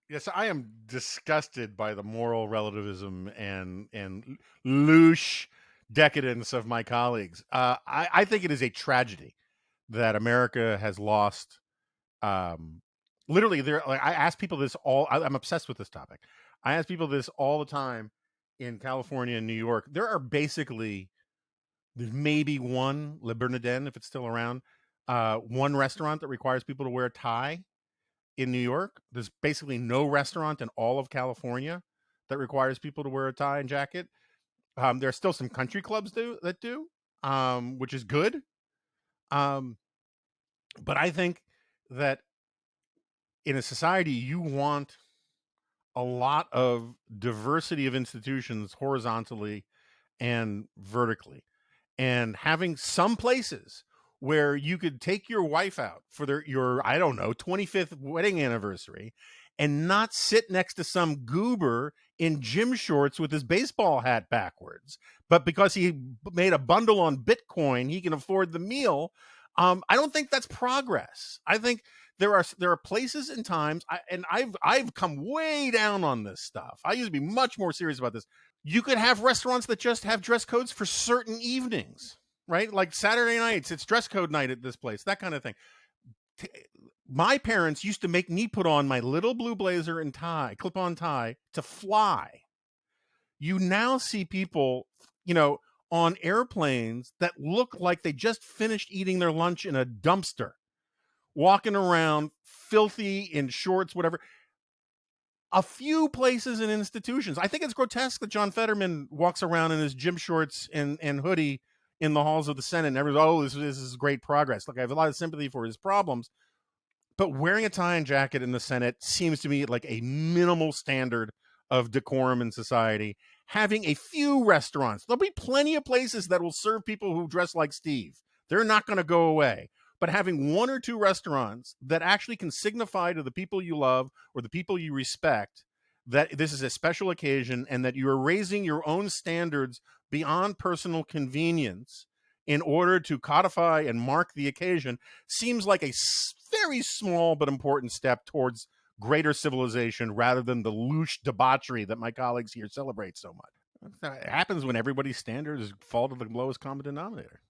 Yes, I am disgusted by the moral relativism and louche decadence of my colleagues. I think it is a tragedy that America has lost. Um, Literally, there. Like, I ask people this all. I'm obsessed with this topic. I ask people this all the time in California and New York. There are basically there's maybe one Le Bernardin, if it's still around, one restaurant that requires people to wear a tie in New York. There's basically no restaurant in all of California that requires people to wear a tie and jacket. There are still some country clubs that do, which is good. Um, but I think that in a society, you want a lot of diversity of institutions horizontally and vertically, and having some places where you could take your wife out for your I don't know 25th wedding anniversary and not sit next to some goober in gym shorts with his baseball hat backwards, but because he made a bundle on Bitcoin, he can afford the meal. I don't think that's progress. I think there are places and times, and I've come way down on this stuff. I used to be much more serious about this. You could have restaurants that just have dress codes for certain evenings, right? Like Saturday nights, it's dress code night at this place, that kind of thing. My parents used to make me put on my little blue blazer and tie, clip on tie, to fly. You now see people, you know, on airplanes that look like they just finished eating their lunch in a dumpster, walking around filthy in shorts, whatever. A few places and institutions. I think it's grotesque that John Fetterman walks around in his gym shorts and hoodie in the halls of the Senate, and everyone's, oh, this is great progress. Look, I have a lot of sympathy for his problems, but wearing a tie and jacket in the Senate seems to me like a minimal standard of decorum in society. Having a few restaurants, there'll be plenty of places that will serve people who dress like Steve. They're not going to go away. But having one or two restaurants that actually can signify to the people you love or the people you respect that this is a special occasion and that you are raising your own standards beyond personal convenience in order to codify and mark the occasion seems like a very small but important step towards greater civilization rather than the louche debauchery that my colleagues here celebrate so much. It happens when everybody's standards fall to the lowest common denominator.